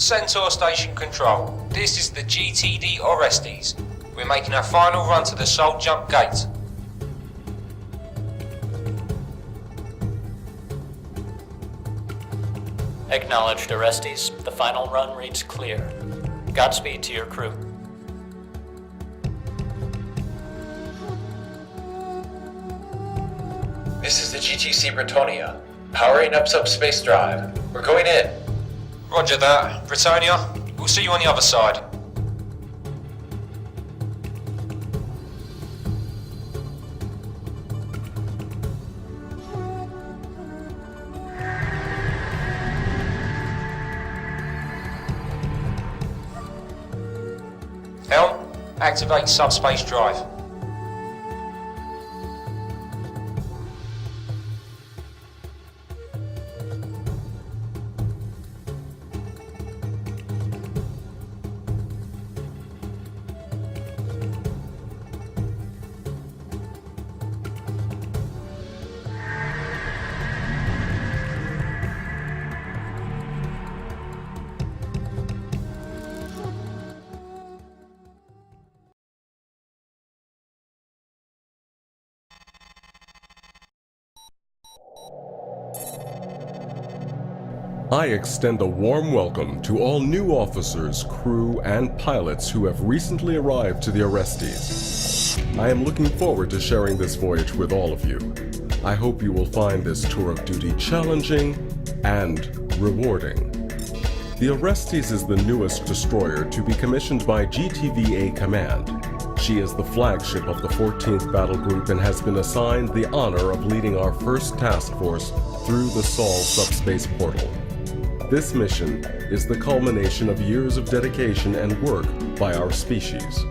Centaur Station Control, this is the GTD Orestes. We're making our final run to the Soul Jump Gate. Acknowledged, Orestes. The final run reads clear. Godspeed to your crew. This is the GTC Bretonia. Powering up subspace drive. We're going in. Roger that. Bretonia, we'll see you on the other side. Helm, activate subspace drive. I extend a warm welcome to all new officers, crew, and pilots who have recently arrived to the Orestes. I am looking forward to sharing this voyage with all of you. I hope you will find this tour of duty challenging and rewarding. The Orestes is the newest destroyer to be commissioned by GTVA Command. She is the flagship of the 14th Battle Group and has been assigned the honor of leading our first task force through the Sol subspace portal. This mission is the culmination of years of dedication and work by our species.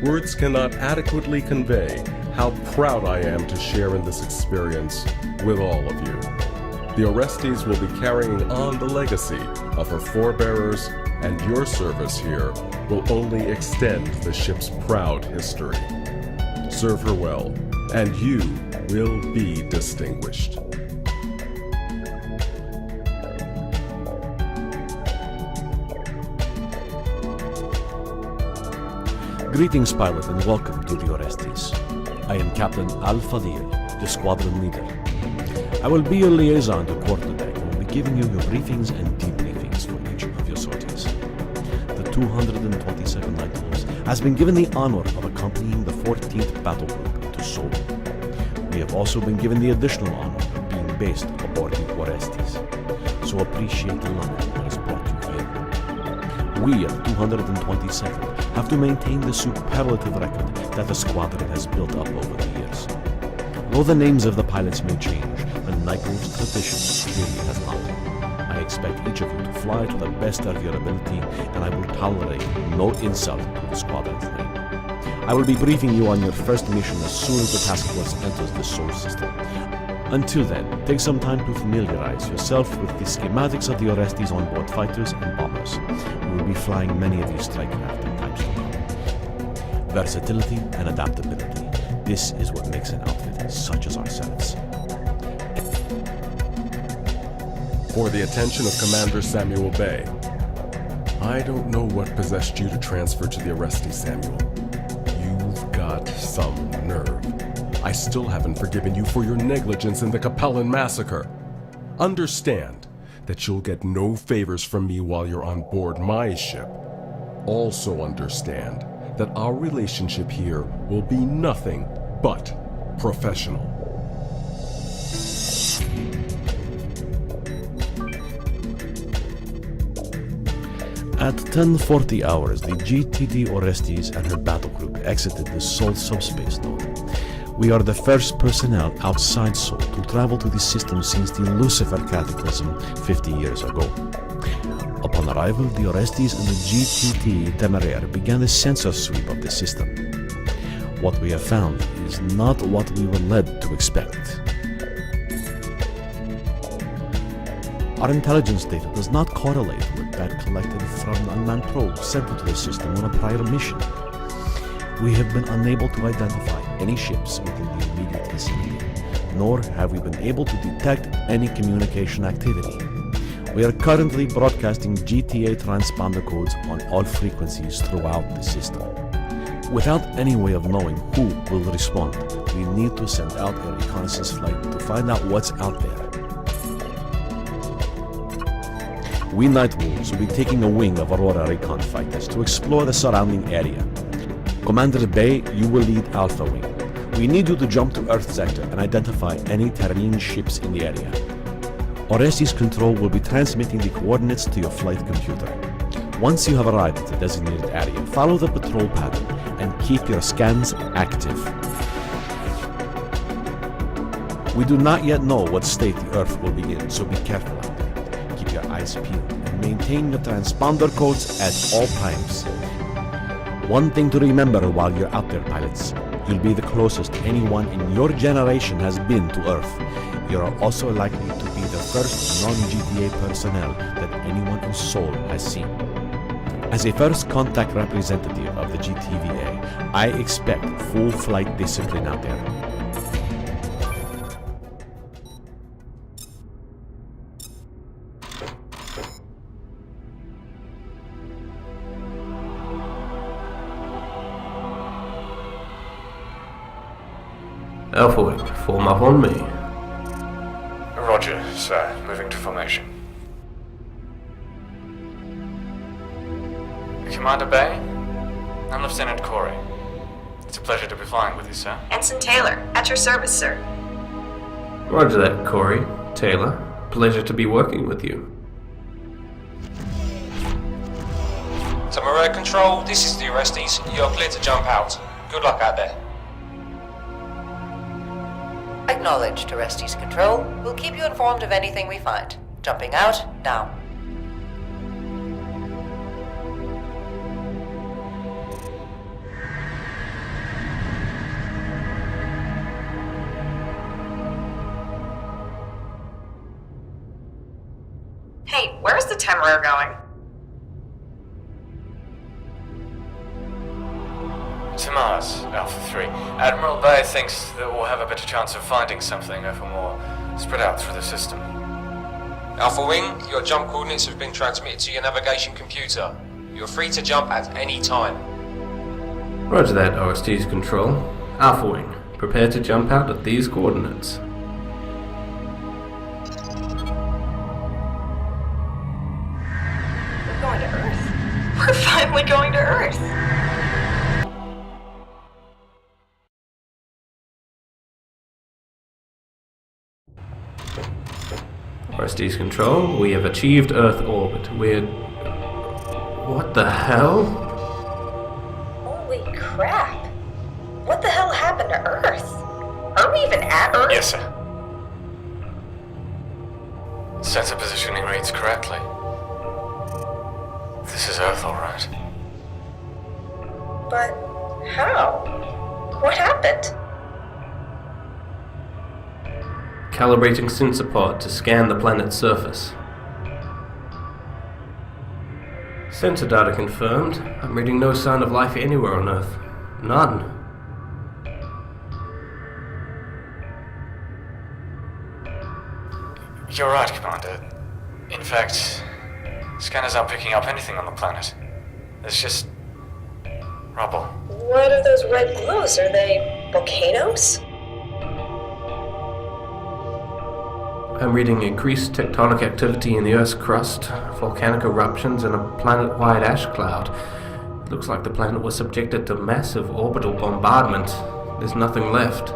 Words cannot adequately convey how proud I am to share in this experience with all of you. The Orestes will be carrying on the legacy of her forebearers, and your service here will only extend the ship's proud history. Serve her well, and you will be distinguished. Greetings, pilot, and welcome to the Orestes. I am Captain Al-Fadil, the squadron leader. I will be your liaison to quarterdeck and will be giving you your briefings and debriefings for each of your sorties. The 222nd Light Horse has been given the honor of accompanying the 14th Battle Group into Sol. We have also been given the additional honor of being based aboard the Orestes. So appreciate the honor that has brought you here. We at 222nd have to maintain the superlative record that the squadron has built up over the years. Though the names of the pilots may change, the Nycro's tradition really has not. I expect each of you to fly to the best of your ability, and I will tolerate no insult to the squadron's name. I will be briefing you on your first mission as soon as the task force enters the Sol system. Until then, take some time to familiarize yourself with the schematics of the Orestes onboard fighters and bombers. We will be flying many of these strike craft in times to come. Versatility and adaptability. This is what makes an outfit such as ourselves. For the attention of Commander Samuel Bay. I don't know what possessed you to transfer to the Orestes, Samuel. You've got some nerve. I still haven't forgiven you for your negligence in the Capellan massacre. Understand that you'll get no favors from me while you're on board my ship. Also understand that our relationship here will be nothing but professional. At 10:40 hours, the GTD Orestes and her battle group exited the Sol subspace node. We are the first personnel outside Sol to travel to the system since the Lucifer cataclysm 50 years ago. Upon arrival, the Orestes and the GTT Temeraire began the sensor sweep of the system. What we have found is not what we were led to expect. Our intelligence data does not correlate with that collected from unmanned probes sent into the system on a prior mission. We have been unable to identify any ships within the immediate vicinity, nor have we been able to detect any communication activity. We are currently broadcasting GTA transponder codes on all frequencies throughout the system. Without any way of knowing who will respond, we need to send out a reconnaissance flight to find out what's out there. We Night Wolves will be taking a wing of Aurora Recon fighters to explore the surrounding area. Commander Bay, you will lead Alpha Wing. We need you to jump to Earth sector and identify any Terran ships in the area. Orestes Control will be transmitting the coordinates to your flight computer. Once you have arrived at the designated area, follow the patrol pattern and keep your scans active. We do not yet know what state the Earth will be in, so be careful out there. Keep your eyes peeled and maintain your transponder codes at all times. One thing to remember while you're out there, pilots. You'll be the closest anyone in your generation has been to Earth. You are also likely to be the first non-GTA personnel that anyone in Seoul has seen. As a first contact representative of the GTVA, I expect full flight discipline out there. Alpha Wing, form up on me. Roger, sir. Moving to formation. Commander Bay, I'm Lieutenant Corey. It's a pleasure to be flying with you, sir. Ensign Taylor, at your service, sir. Roger that, Corey. Taylor, pleasure to be working with you. Tamara Control, this is the Orestes. You're clear to jump out. Good luck out there. Acknowledged, Orestes Control. We'll keep you informed of anything we find. Jumping out, now. Hey, where's the Temeraire going? To Mars, Alpha 3. Admiral Bay thinks that we'll have a better chance of finding something if we're more spread out through the system. Alpha Wing, your jump coordinates have been transmitted to your navigation computer. You're free to jump at any time. Roger that, Orestes Control. Alpha Wing, prepare to jump out at these coordinates. We're going to Earth. We're finally going to Earth. Orestes Control, we have achieved Earth orbit. We're... What the hell? Holy crap. What the hell happened to Earth? Are we even at Earth? Yes, sir. Sensor positioning reads correctly. This is Earth, alright. But how? What happened? Calibrating sensor pod to scan the planet's surface. Sensor data confirmed. I'm reading no sign of life anywhere on Earth. None. You're right, Commander. In fact, scanners aren't picking up anything on the planet. There's just rubble. What are those red glows? Are they volcanoes? I'm reading increased tectonic activity in the Earth's crust, volcanic eruptions, and a planet-wide ash cloud. It looks like the planet was subjected to massive orbital bombardment. There's nothing left.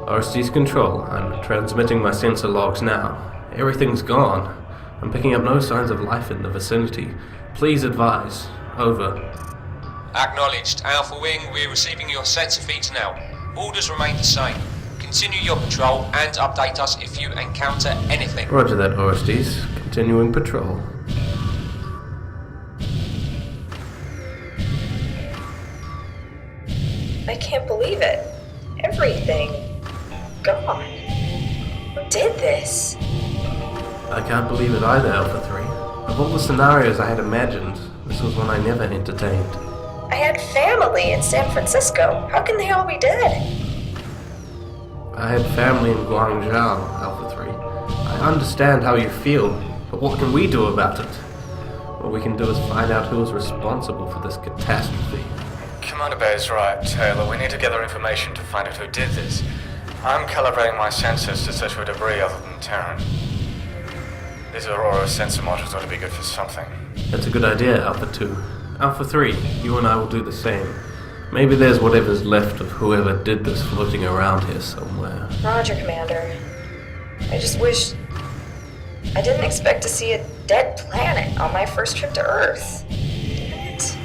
Orestes Control, I'm transmitting my sensor logs now. Everything's gone. I'm picking up no signs of life in the vicinity. Please advise. Over. Acknowledged. Alpha Wing, we're receiving your sensor feeds now. Orders remain the same. Continue your patrol and update us if you encounter anything. Roger that, Orestes. Continuing patrol. I can't believe it. Everything gone. Who did this? I can't believe it either, Alpha 3. Of all the scenarios I had imagined, this was one I never entertained. I had family in San Francisco. How can they all be dead? I had family in Guangzhou, Alpha 3. I understand how you feel, but what can we do about it? What we can do is find out who is responsible for this catastrophe. Commander Bay is right, Taylor. We need to gather information to find out who did this. I'm calibrating my sensors to search for debris other than Terran. These Aurora sensor modules ought to be good for something. That's a good idea, Alpha 2. Alpha 3, you and I will do the same. Maybe there's whatever's left of whoever did this floating around here somewhere. Roger, Commander. I just wish... I didn't expect to see a dead planet on my first trip to Earth. Damn it.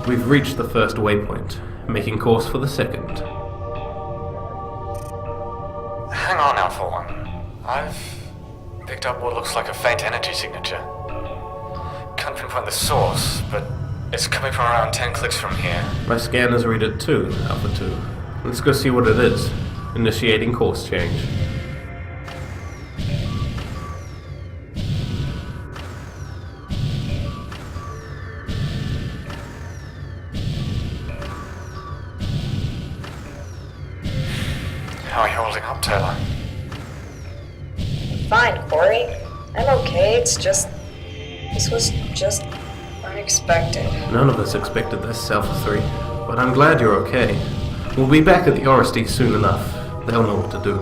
We've reached the first waypoint, making course for the second. Hang on, Alpha 1. I've picked up what looks like a faint energy signature. Can't pinpoint the source, but it's coming from around 10 clicks from here. My scanners read it too, Alpha 2. Let's go see what it is. Initiating course change. How are you holding up, Taylor? Fine, Corey. I'm okay, it's just... This was just unexpected. None of us expected this, Alpha 3, but I'm glad you're okay. We'll be back at the RSD soon enough. They'll know what to do.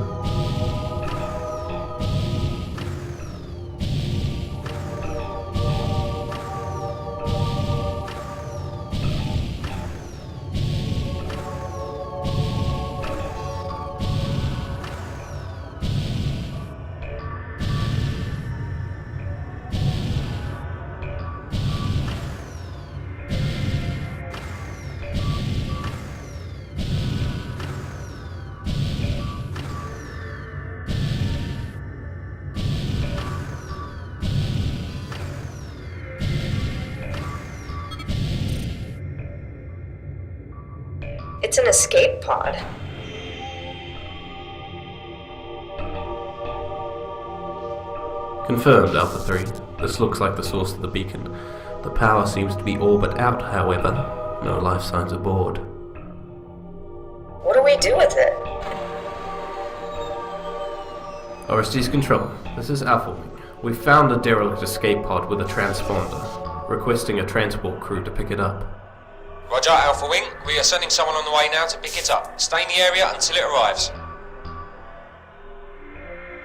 It's an escape pod. Confirmed, Alpha 3. This looks like the source of the beacon. The power seems to be all but out, however. No life signs aboard. What do we do with it? RSD's control. This is Alpha Wing. We found a derelict escape pod with a transponder, requesting a transport crew to pick it up. Roger, Alpha Wing. We are sending someone on the way now to pick it up. Stay in the area until it arrives.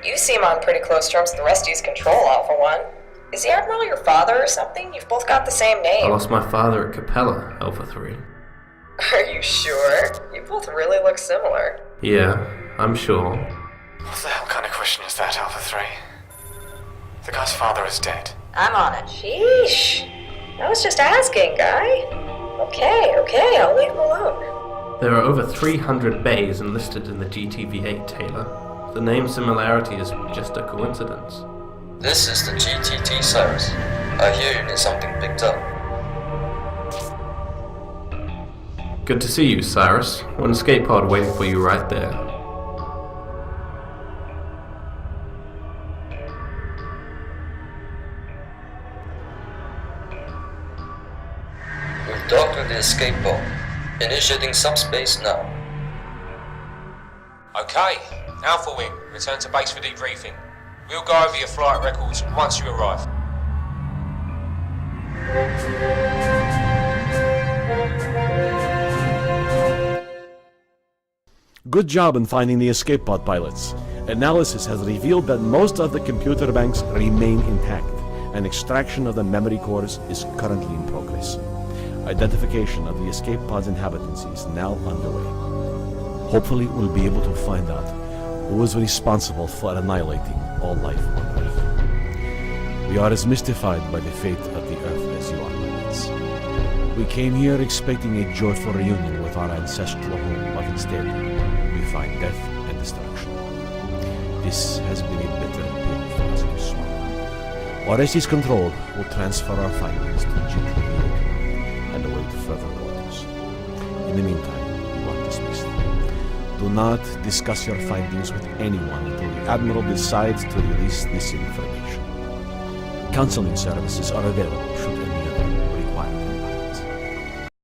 You seem on pretty close terms with the Rusty's control, Alpha 1. Is the Admiral your father or something? You've both got the same I name. lost my father at Capella, Alpha 3. Are you sure? You both really look similar. Yeah, I'm sure. What the hell kind of question is that, Alpha 3? The guy's father is dead. I'm on it. Sheesh. I was just asking, guy. Okay, I'll leave him alone. There are over 300 bays enlisted in the GTV-8, Taylor. The name similarity is just a coincidence. This is the GTT, Cyrus. I hear you need something picked up. Good to see you, Cyrus. One escape pod waiting for you right there. We've docked with the escape pod. Initiating subspace now. Okay, Alpha Wing, return to base for debriefing. We'll go over your flight records once you arrive. Good job in finding the escape pod pilots. Analysis has revealed that most of the computer banks remain intact, and extraction of the memory cores is currently in progress. Identification of the escape pod's inhabitants is now underway. Hopefully we'll be able to find out who is responsible for annihilating all life on Earth. We are as mystified by the fate of the Earth as you are, pilots. We came here expecting a joyful reunion with our ancestral home, but instead we find death and destruction. This has been a bitter pill for us to swallow. Orestes Control will transfer our findings to GTV and await further orders. In the meantime, you are dismissed. Do not discuss your findings with anyone until the Admiral decides to release this information. Counseling services are available should